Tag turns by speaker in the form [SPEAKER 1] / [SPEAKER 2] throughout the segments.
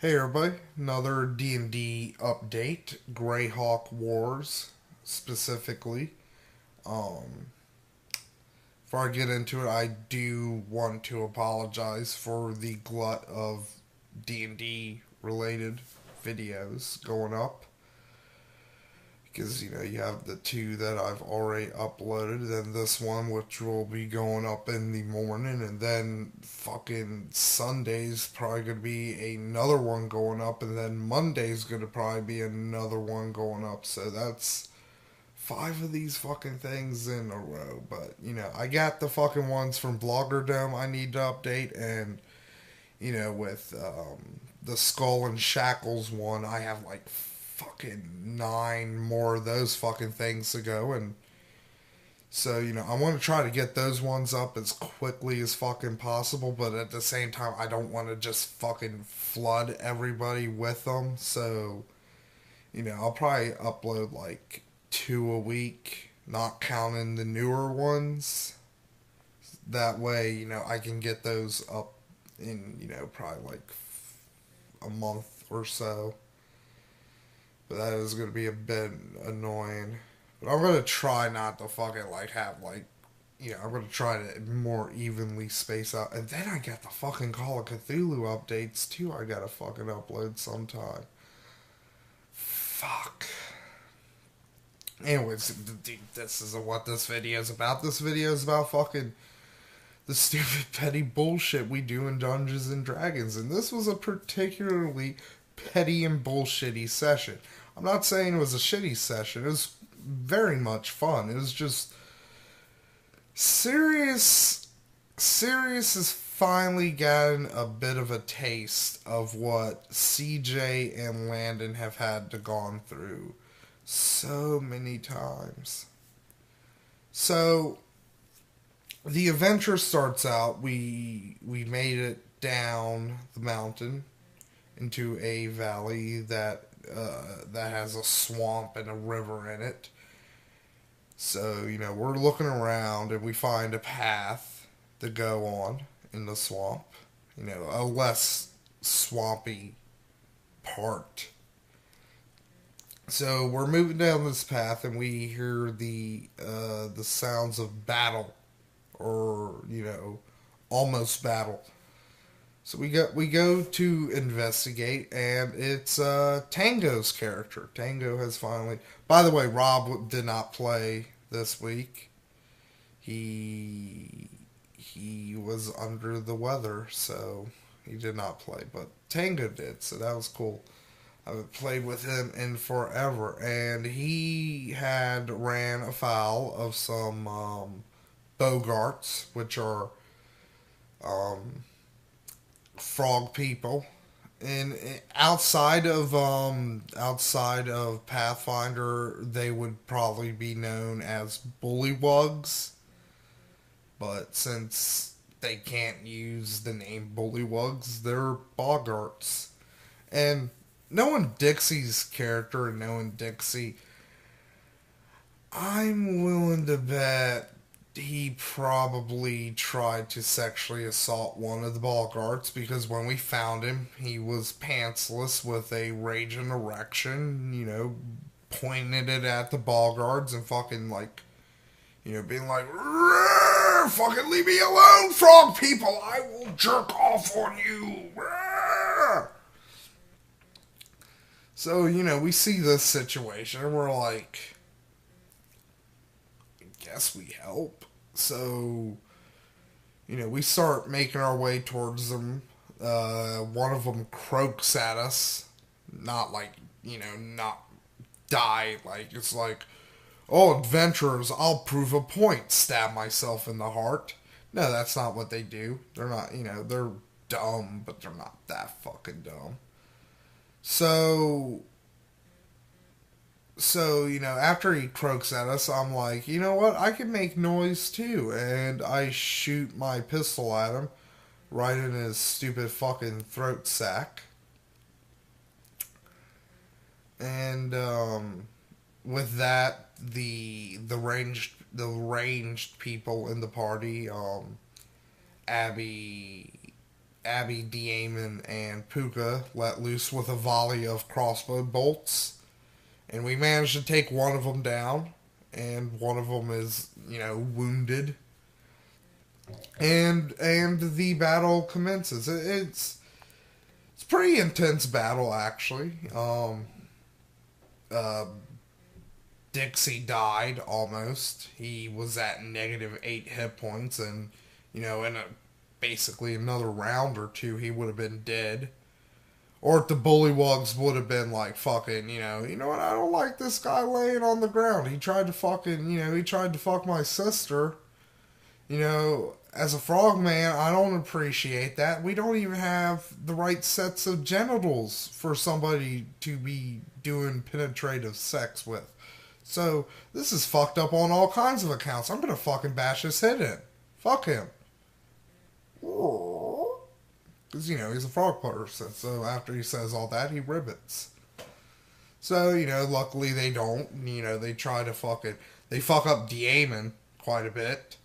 [SPEAKER 1] Hey everybody, another D&D update, Greyhawk Wars specifically. Um, Before I get into it, I do want to apologize for the glut of D&D related videos going up. Because, you have the two that I've already uploaded, and this one, which will be going up in the morning, and then fucking Sunday's probably gonna be another one going up, and then Monday's gonna probably be another one going up. So that's five of these fucking things in a row. But, I got the fucking ones from Bloggerdome I need to update, and, with the Skull and Shackles one, I have like fucking nine more of those fucking things to go. And so, I want to try to get those ones up as quickly as fucking possible, but at the same time, I don't want to just fucking flood everybody with them. So, I'll probably upload like two a week, not counting the newer ones. That way, I can get those up in, probably like a month or so. But that is going to be a bit annoying. But I'm going to try not to fucking like have like, I'm going to try to more evenly space out. And then I got the fucking Call of Cthulhu updates too. I got to fucking upload sometime. Fuck. Anyways, dude, this isn't what this video is about. This video is about fucking the stupid petty bullshit we do in Dungeons and Dragons. And this was a particularly petty and bullshitty session. I'm not saying it was a shitty session. It was very much fun. It was just Sirius. Sirius has finally gotten a bit of a taste of what CJ and Landon have had to gone through so many times. So the adventure starts out. We made it down the mountain into a valley that has a swamp and a river in it. So, we're looking around and we find a path to go on in the swamp. A less swampy part. So we're moving down this path and we hear the sounds of battle, or almost battle. So we go to investigate, and it's Tango's character. Tango has finally. By the way, Rob did not play this week. He was under the weather, so he did not play. But Tango did, so that was cool. I haven't played with him in forever, and he had ran afoul of some bogarts, which are um, frog people. And outside of Pathfinder, they would probably be known as bullywugs. But since they can't use the name bullywugs, they're boggarts. And knowing Dixie's character and knowing Dixie, I'm willing to bet he probably tried to sexually assault one of the boggarts, because when we found him, he was pantsless with a raging erection, pointing it at the boggarts and fucking like, being like, fucking leave me alone, frog people, I will jerk off on you. So, we see this situation and we're like, I guess we help. So, we start making our way towards them. One of them croaks at us. Not like, not die. Like, it's like, oh, adventurers, I'll prove a point. Stab myself in the heart. No, that's not what they do. They're not, they're dumb, but they're not that fucking dumb. So, after he croaks at us, I'm like, you know what? I can make noise too. And I shoot my pistol at him right in his stupid fucking throat sack. And with that, the ranged people in the party, Abby Abby, Daemon, and Puka let loose with a volley of crossbow bolts, and we managed to take one of them down, and one of them is, wounded, and the battle commences. It's pretty intense battle, actually. Uh, Dixie died almost. He was at -8 hit points, and in basically another round or two, he would have been dead. Or if the bullywugs would have been like, fucking, you know what? I don't like this guy laying on the ground. He tried to fucking, he tried to fuck my sister. As a frogman, I don't appreciate that. We don't even have the right sets of genitals for somebody to be doing penetrative sex with. So, this is fucked up on all kinds of accounts. I'm gonna fucking bash his head in. Fuck him. Because, he's a frog person. So, after he says all that, he ribbits. So, luckily they don't. They try to fucking... They fuck up Daemon quite a bit.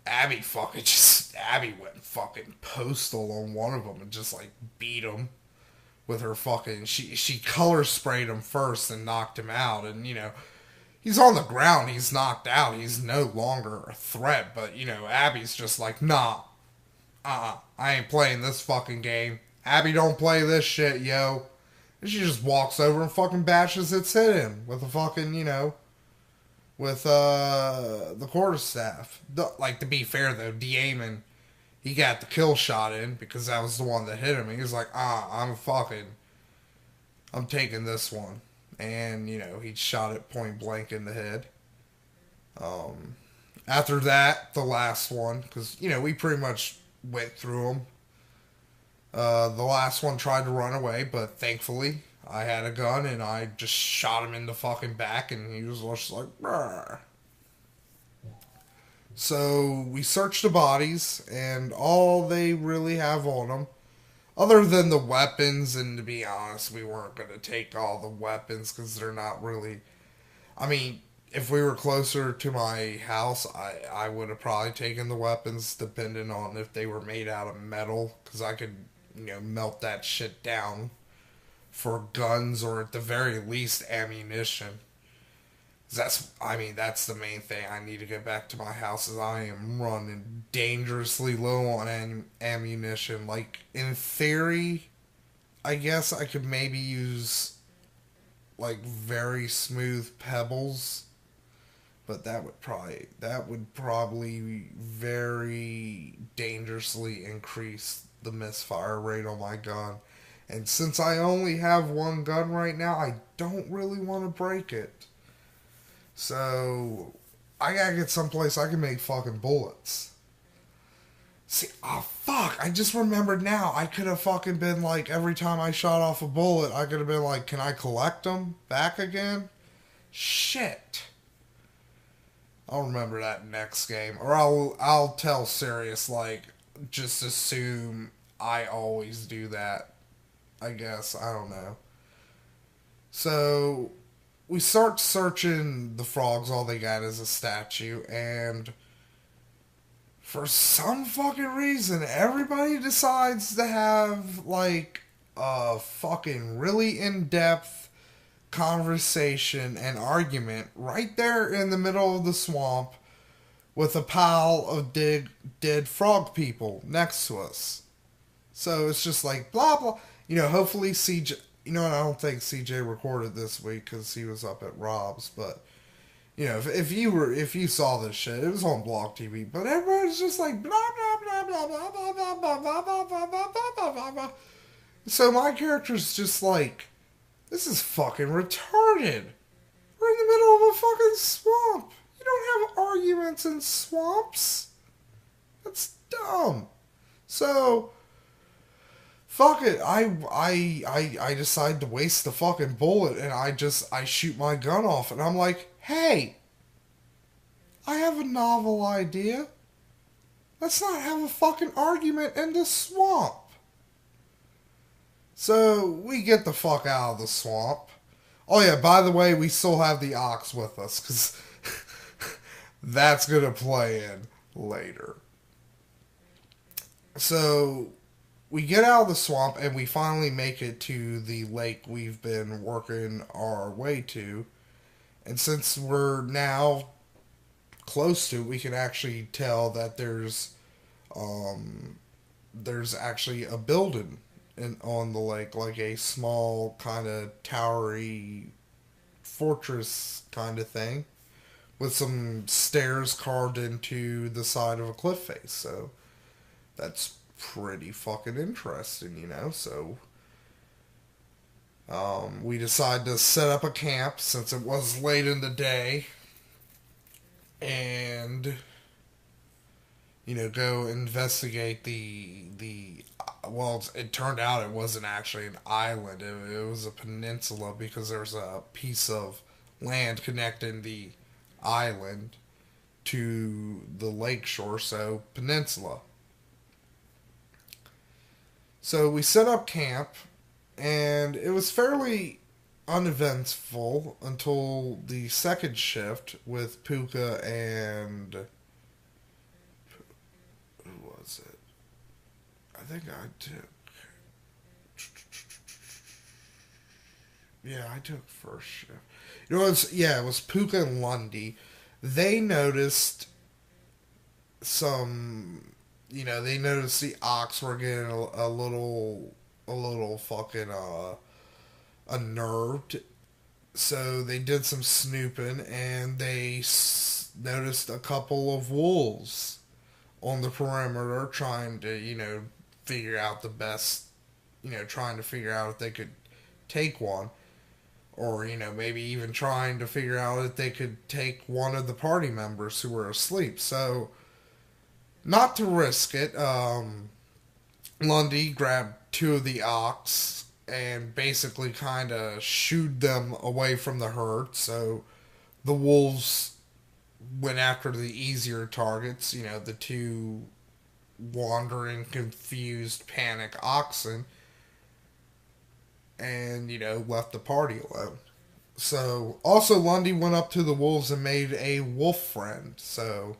[SPEAKER 1] Abby went fucking postal on one of them and just, beat him with her fucking... She color sprayed him first and knocked him out, and, he's on the ground, he's knocked out, he's no longer a threat, but, Abby's just like, nah, I ain't playing this fucking game. Abby don't play this shit, yo. And she just walks over and fucking bashes its head in with a fucking, with the quarterstaff. To be fair though, Daemon, he got the kill shot in because that was the one that hit him. He was like, I'm taking this one. And, he shot it point blank in the head. After that, the last one, because, we pretty much went through them. The last one tried to run away, but thankfully, I had a gun and I just shot him in the fucking back, and he was just like, brr. So, we searched the bodies, and all they really have on them, other than the weapons, and to be honest, we weren't going to take all the weapons because they're not really... I mean, if we were closer to my house, I would have probably taken the weapons, depending on if they were made out of metal, because I could, melt that shit down for guns, or at the very least, ammunition. That's the main thing. I need to get back to my house, as I am running dangerously low on ammunition. In theory, I guess I could maybe use, very smooth pebbles, but that would probably very dangerously increase the misfire rate on my gun. And since I only have one gun right now, I don't really want to break it. So, I gotta get someplace I can make fucking bullets. See, fuck, I just remembered now. I could have fucking been every time I shot off a bullet, I could have been like, can I collect them back again? Shit. I'll remember that next game. Or I'll tell Sirius, just assume I always do that. I guess, I don't know. So... we start searching the frogs, all they got is a statue, and for some fucking reason, everybody decides to have, a fucking really in-depth conversation and argument right there in the middle of the swamp with a pile of dead frog people next to us. So it's just blah, blah. Hopefully CJ... and I don't think CJ recorded this week because he was up at Rob's, but, if you saw this shit, it was on Blog TV, but everybody's just blah, blah, blah, blah, blah, blah, blah, blah, blah, blah, blah, blah, blah, blah. So my character's just this is fucking retarded. We're in the middle of a fucking swamp. You don't have arguments in swamps. That's dumb. So... fuck it, I decide to waste the fucking bullet, and I shoot my gun off, and I'm like, hey, I have a novel idea. Let's not have a fucking argument in the swamp. So, we get the fuck out of the swamp. Oh yeah, by the way, we still have the ox with us, because that's gonna play in. later. So we get out of the swamp and we finally make it to the lake we've been working our way to. And since we're now close to it, we can actually tell that there's actually a building on the lake, like a small kind of towery fortress kind of thing with some stairs carved into the side of a cliff face. So that's pretty fucking interesting, you know. So we decided to set up a camp since it was late in the day, and go investigate the. Well, it turned out it wasn't actually an island. It was a peninsula because there's a piece of land connecting the island to the lake shore, so peninsula. So we set up camp, and it was fairly uneventful until the second shift with Puka and who was it? I think I took. Yeah, I took first shift. It was Puka and Lundy. They noticed some. They noticed the ox were getting a little fucking unnerved. So they did some snooping, and they noticed a couple of wolves on the perimeter trying to, figure out the best, trying to figure out if they could take one. Or, maybe even trying to figure out if they could take one of the party members who were asleep. So, not to risk it, Lundy grabbed two of the ox and basically kind of shooed them away from the herd. So, the wolves went after the easier targets, the two wandering, confused, panic oxen, and, left the party alone. So, also Lundy went up to the wolves and made a wolf friend, so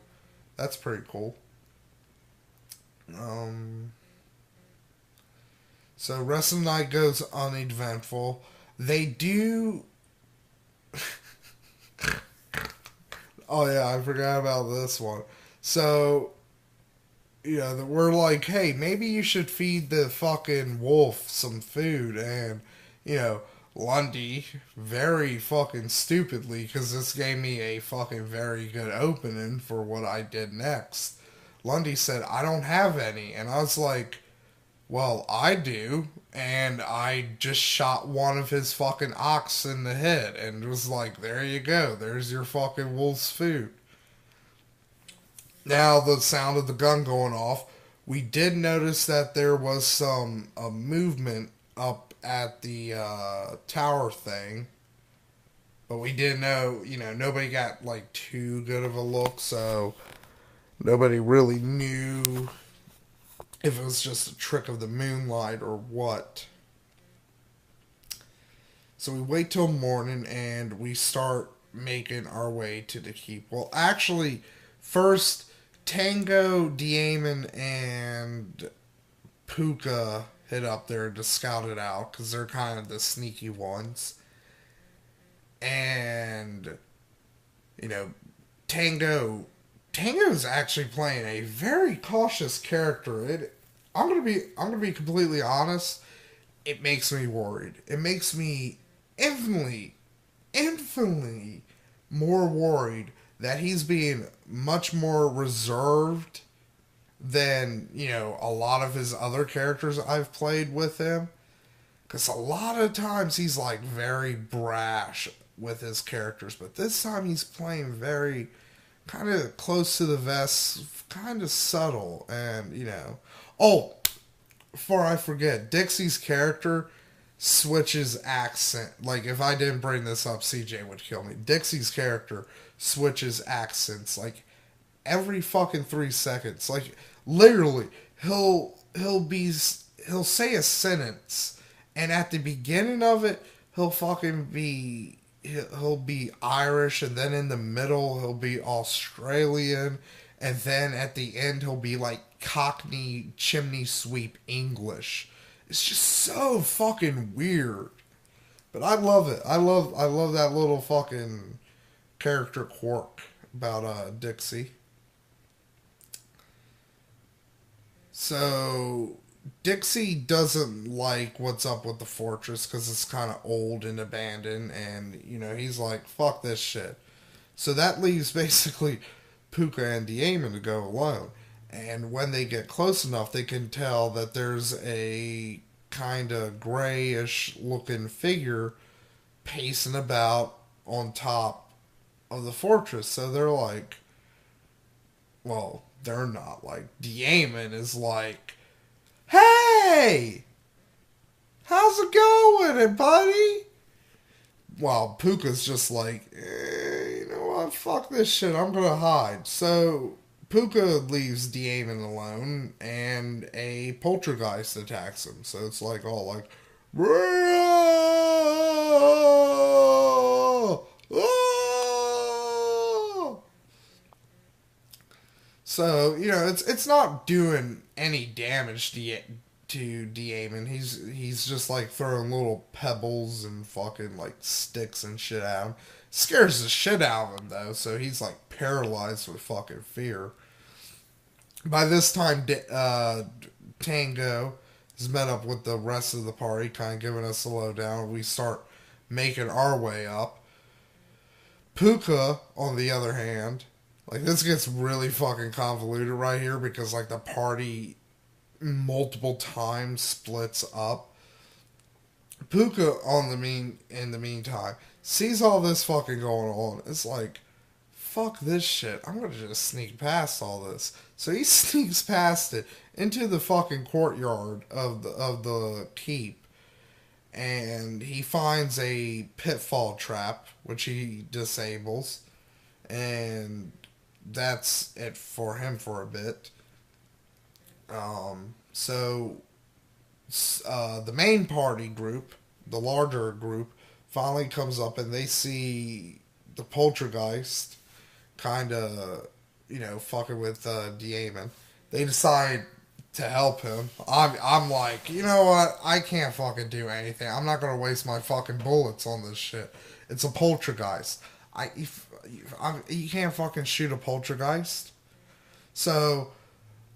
[SPEAKER 1] that's pretty cool. So, rest of the night goes uneventful. They do. Oh, yeah, I forgot about this one. So, we're like, hey, maybe you should feed the fucking wolf some food. And, Lundy, very fucking stupidly, because this gave me a fucking very good opening for what I did next. Lundy said, I don't have any. And I was like, well, I do. And I just shot one of his fucking ox in the head. And it was like, there you go. There's your fucking wolf's food. Now, the sound of the gun going off, we did notice that there was some movement up at the tower thing. But we didn't know, nobody got like too good of a look. So nobody really knew if it was just a trick of the moonlight or what. So we wait till morning and we start making our way to the keep. Well, actually, first, Tango, Diamond, and Puka hit up there to scout it out because they're kind of the sneaky ones. And, Tango's actually playing a very cautious character. I'm gonna be completely honest. It makes me worried. It makes me infinitely more worried that he's being much more reserved than, a lot of his other characters I've played with him. Because a lot of times he's like very brash with his characters, but this time he's playing very kind of close to the vest, kind of subtle, and, Oh, before I forget, Dixie's character switches accent. Like, if I didn't bring this up, CJ would kill me. Dixie's character switches accents, like, every fucking 3 seconds. Like, literally, he'll say a sentence, and at the beginning of it, he'll be Irish, and then in the middle, he'll be Australian, and then at the end he'll be like Cockney chimney sweep English. It's just so fucking weird. But I love it. I love that little fucking character quirk about Dixie. So Dixie doesn't like what's up with the fortress because it's kind of old and abandoned, and he's like, "Fuck this shit." So that leaves basically Puka and Diamond to go alone. And when they get close enough, they can tell that there's a kind of grayish looking figure pacing about on top of the fortress. So they're like, well, they're not like, Diamond is like, "Hey! How's it going, buddy?" While Puka's just like, you know what, fuck this shit, I'm gonna hide. So Puka leaves Diamond alone, and a poltergeist attacks him. So it's like all like, "Whoa! Whoa!" So it's not doing any damage to Diamond. He's just like throwing little pebbles and fucking like sticks and shit at him. Scares the shit out of him though, so he's like paralyzed with fucking fear. By this time, Tango has met up with the rest of the party, kind of giving us a lowdown. We start making our way up. Puka, on the other hand, like this gets really fucking convoluted right here because like the party multiple times splits up. Puka in the meantime sees all this fucking going on. It's like, fuck this shit. I'm gonna just sneak past all this. So he sneaks past it into the fucking courtyard of the keep, and he finds a pitfall trap which he disables, and that's it for him for a bit. So the main party group, the larger group, finally comes up and they see the poltergeist kind of, fucking with Diamond. They decide to help him. I'm like, you know what? I can't fucking do anything. I'm not gonna waste my fucking bullets on this shit. It's a poltergeist. You can't fucking shoot a poltergeist. So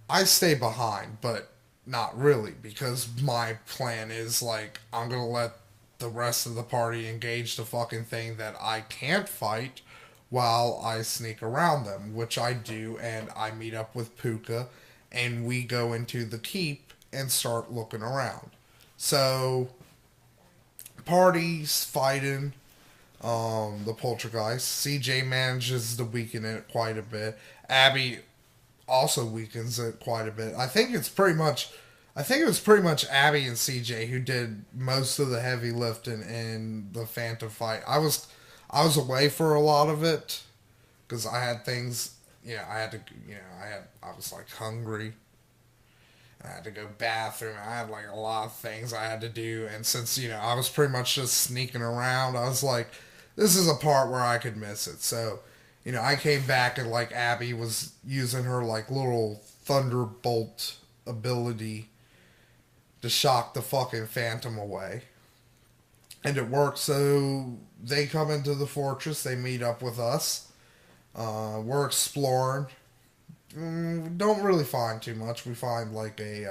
[SPEAKER 1] I stay behind, but not really, because my plan is like, I'm gonna let the rest of the party engage the fucking thing that I can't fight while I sneak around them, which I do, and I meet up with Puka, and we go into the keep and start looking around. So, party's fighting the poltergeist. CJ manages to weaken it quite a bit. Abby also weakens it quite a bit. I think it was pretty much Abby and CJ who did most of the heavy lifting in the Phantom fight. I was away for a lot of it because I had things. I was like hungry. I had to go bathroom. I had like a lot of things I had to do, and since I was pretty much just sneaking around, I was like, this is a part where I could miss it. So, I came back and like Abby was using her like little thunderbolt ability to shock the fucking Phantom away. And it worked, so they come into the fortress, they meet up with us. We're exploring. Don't really find too much. We find like we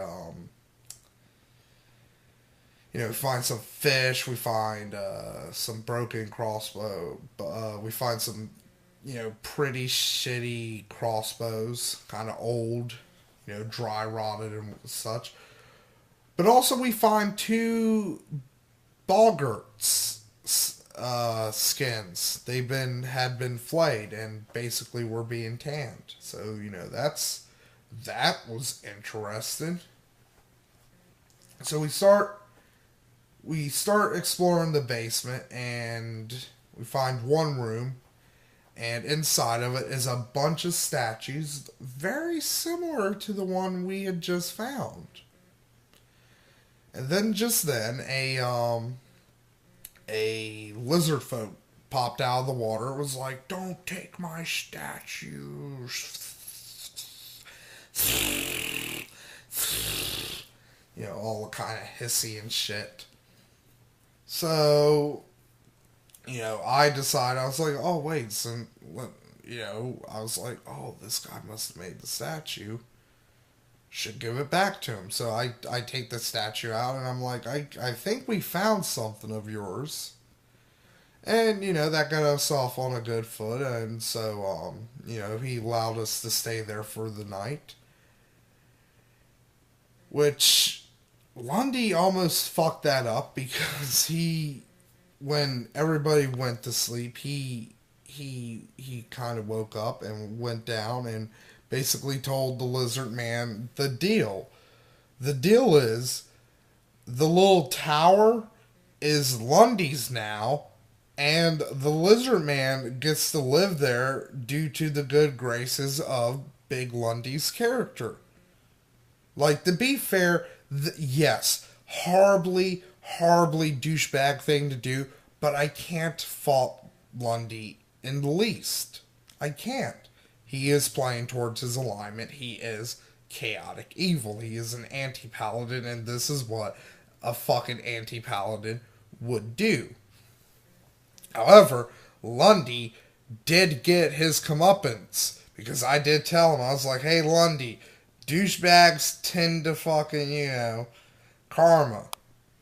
[SPEAKER 1] find some fish, we find some broken crossbow, we find some, pretty shitty crossbows, kind of old, dry rotted and such. But also we find two Boggarts skins. Had been flayed and basically were being tanned. So that was interesting. So we start exploring the basement, and we find one room, and inside of it is a bunch of statues very similar to the one we had just found. And then just then, a lizard folk popped out of the water. It was like, "Don't take my statues." you know, all kind of hissy and shit. So, you know, I decided, I was like, oh, wait, so, you know, I was like, oh, this guy must have made the statue. Should give it back to him. So I take the statue out and I'm like, I think we found something of yours. And, you know, that got us off on a good foot. And so, you know, he allowed us to stay there for the night. Which, Lundy almost fucked that up because when everybody went to sleep, he kind of woke up and went down and basically told the lizard man the deal. The deal is the little tower is Lundy's now, and the lizard man gets to live there due to the good graces of Big Lundy's character. Like, to be fair, yes, horribly douchebag thing to do, but I can't fault Lundy in the least. I can't. He is playing towards his alignment. He is chaotic evil. He is an anti-paladin, and this is what a fucking anti-paladin would do. However, Lundy did get his comeuppance, because I did tell him, I was like, hey, Lundy, douchebags tend to fucking, you know, karma.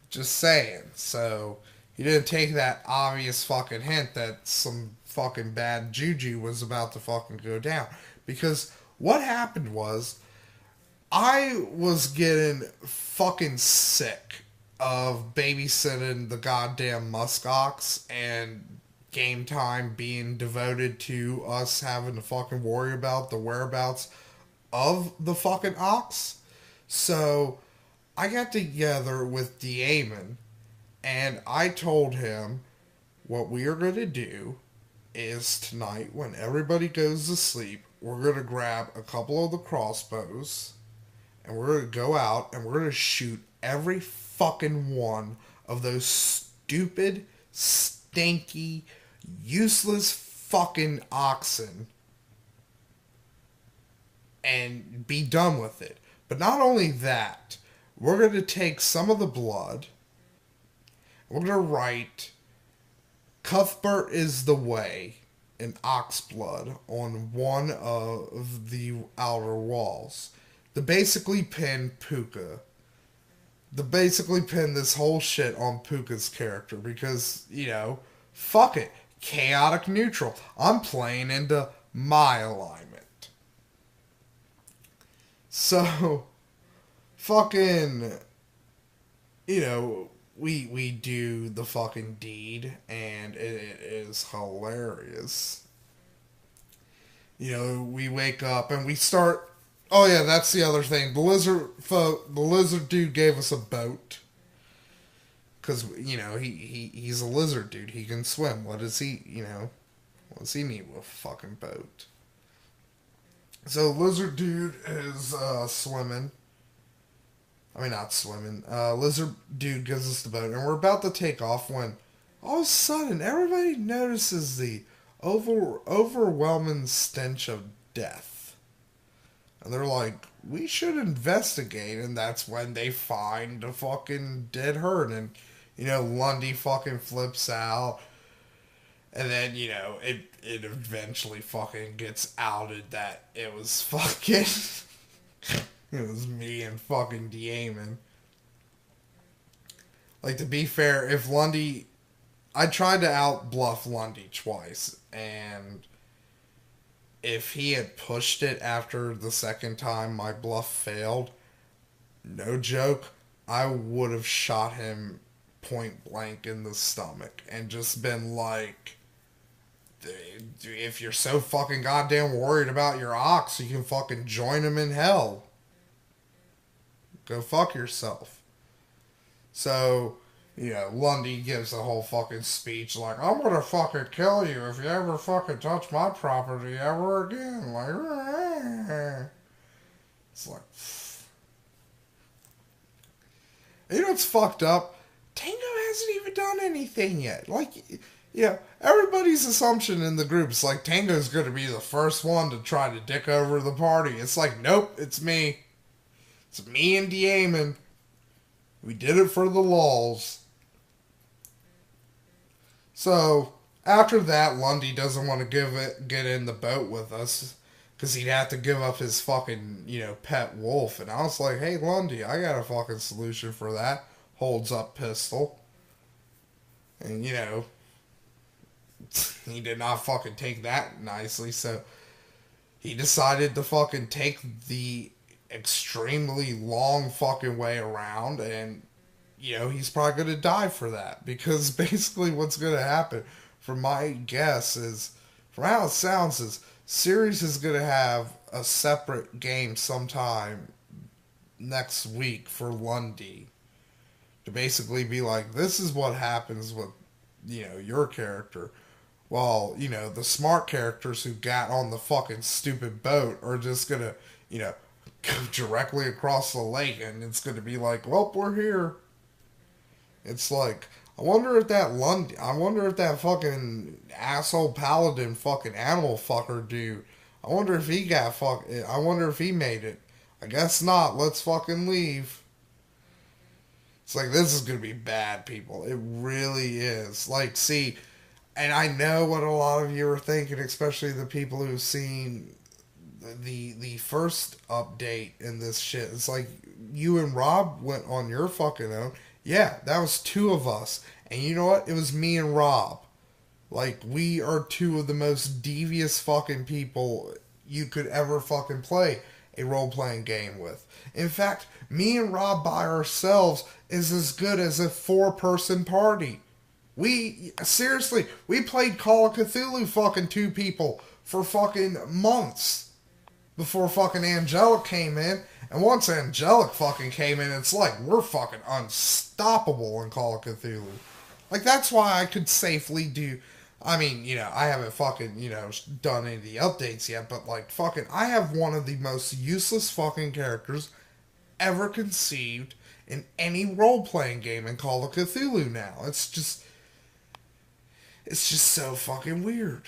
[SPEAKER 1] Just saying. So, he didn't take that obvious fucking hint that some fucking bad juju was about to fucking go down. Because what happened was, I was getting fucking sick of babysitting the goddamn muskox and game time being devoted to us having to fucking worry about the whereabouts of the fucking ox. So I got together with Daemon and I told him what we are going to do is tonight when everybody goes to sleep, we're going to grab a couple of the crossbows and we're going to go out and we're going to shoot every fucking one of those stupid, stinky, useless fucking oxen and be done with it. But not only that, we're going to take some of the blood, we're going to write Cuthbert is the way in ox blood on one of the outer walls. To basically pin Puka. To basically pin this whole shit on Puka's character because, you know, fuck it. Chaotic neutral. I'm playing into my alignment. So, fucking, you know, we do the fucking deed, and it is hilarious. You know, we wake up and we start. Oh yeah, that's the other thing. The lizard dude gave us a boat. Cause you know he's a lizard dude. He can swim. What does he need with a fucking boat? So lizard dude is swimming. I mean not swimming. Lizard dude gives us the boat, and we're about to take off when all of a sudden everybody notices the overwhelming stench of death. And they're like, we should investigate. And that's when they find a fucking dead herd. And, you know, Lundy fucking flips out. And then, you know, it eventually fucking gets outed that it was fucking... it was me and fucking Daemon. Like, to be fair, if Lundy... I tried to out-bluff Lundy twice. And... if he had pushed it after the second time my bluff failed, no joke, I would have shot him point blank in the stomach and just been like, if you're so fucking goddamn worried about your ox, you can fucking join him in hell. Go fuck yourself. So, you know, Lundy gives a whole fucking speech like, I'm gonna fucking kill you if you ever fucking touch my property ever again. Like, it's like, you know what's fucked up? Tango hasn't even done anything yet. Like, Yeah, everybody's assumption in the group is like Tango's going to be the first one to try to dick over the party. It's like, nope, it's me. It's me and Diamond. We did it for the lulz. So after that, Lundy doesn't want to get in the boat with us because he'd have to give up his fucking pet wolf. And I was like, hey Lundy, I got a fucking solution for that. Holds up pistol, and he did not fucking take that nicely. So he decided to fucking take the extremely long fucking way around, and he's probably going to die for that because basically what's going to happen, from my guess, is from how it sounds, is Series is going to have a separate game sometime next week for Lundy to basically be like, this is what happens with your character. While the smart characters who got on the fucking stupid boat are just gonna go directly across the lake, and it's gonna be like, well, we're here. It's like, I wonder if that fucking asshole paladin fucking animal fucker dude, I wonder if he got I wonder if he made it. I guess not. Let's fucking leave. It's like, this is gonna be bad, people. It really is. Like, see, and I know what a lot of you are thinking, especially the people who've seen the first update in this shit. It's like, you and Rob went on your fucking own. Yeah, that was two of us. And you know what? It was me and Rob. Like, we are two of the most devious fucking people you could ever fucking play a role-playing game with. In fact, me and Rob by ourselves is as good as a four-person party. Seriously, we played Call of Cthulhu fucking two people for fucking months before fucking Angelic came in. And once Angelic fucking came in, it's like, we're fucking unstoppable in Call of Cthulhu. Like, that's why I could safely do, I mean, I haven't fucking, done any of the updates yet, but like, fucking, I have one of the most useless fucking characters ever conceived in any role-playing game in Call of Cthulhu now. It's just so fucking weird.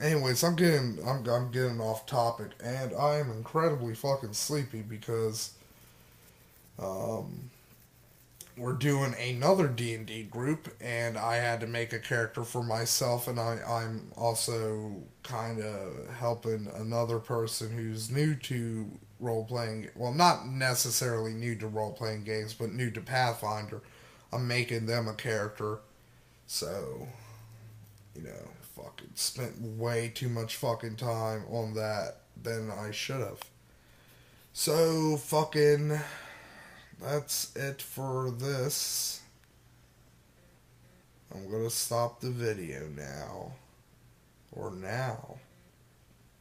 [SPEAKER 1] Anyways, I'm getting off topic, and I am incredibly fucking sleepy because we're doing another D&D group, and I had to make a character for myself, and I'm also kind of helping another person who's new to role-playing, well, not necessarily new to role-playing games, but new to Pathfinder. I'm making them a character, so, fucking spent way too much fucking time on that than I should have. So, fucking, that's it for this. I'm gonna stop the video now. Or now.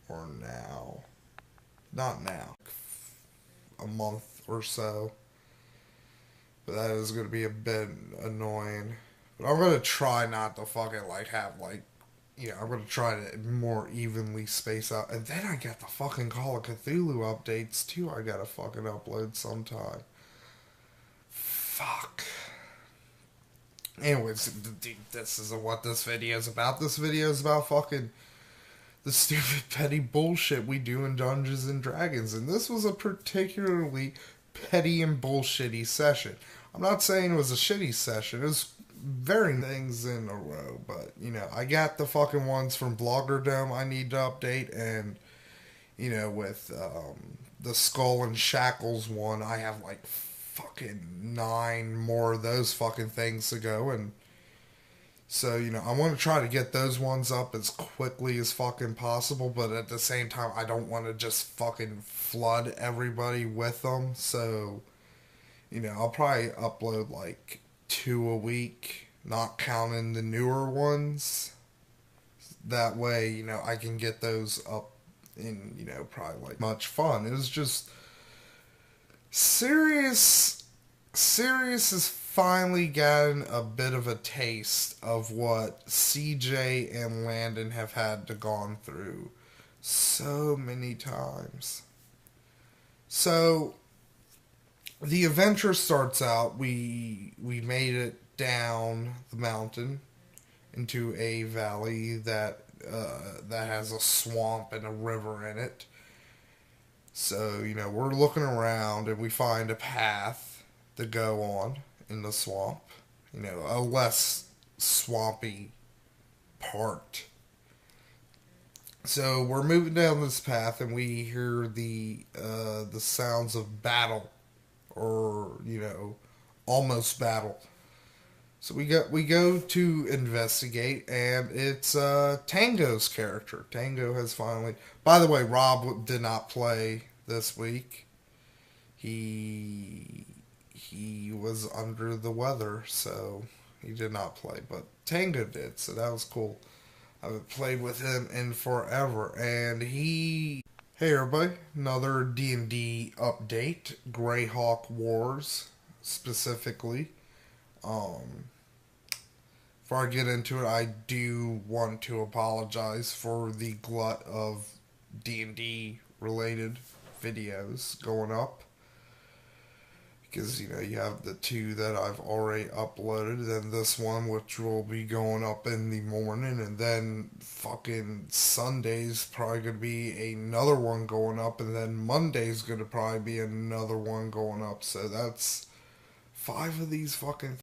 [SPEAKER 1] Or now. Not now. A month or so. But that is gonna be a bit annoying. But I'm gonna try not to fucking have I'm gonna try to more evenly space out. And then I got the fucking Call of Cthulhu updates too. I gotta fucking upload sometime. Fuck. Anyways, this isn't what this video is about. This video is about fucking the stupid petty bullshit we do in Dungeons and Dragons. And this was a particularly petty and bullshitty session. I'm not saying it was a shitty session. It was very things in a row, but I got the fucking ones from Blogger Dome I need to update, and with the Skull and Shackles one, I have like fucking 9 more of those fucking things to go, and so I want to try to get those ones up as quickly as fucking possible, but at the same time I don't want to just fucking flood everybody with them, so I'll probably upload like 2 a week, not counting the newer ones. That way, I can get those up in, probably like much fun. It was just Sirius has finally gotten a bit of a taste of what CJ and Landon have had to gone through so many times. So the adventure starts out, we made it down the mountain, into a valley that has a swamp and a river in it. So, we're looking around and we find a path to go on in the swamp. A less swampy part. So we're moving down this path and we hear the sounds of battle, or almost battle. So we go to investigate, and it's Tango's character. Tango has finally. By the way, Rob did not play this week. He was under the weather, so he did not play. But Tango did, so that was cool. I haven't played with him in forever, and he. Hey everybody, another D&D update. Greyhawk Wars, specifically. Before I get into it, I do want to apologize for the glut of D&D related videos going up. Because, you have the two that I've already uploaded, then this one, which will be going up in the morning, and then fucking Sunday's probably going to be another one going up, and then Monday's going to probably be another one going up. So that's 5 of these fucking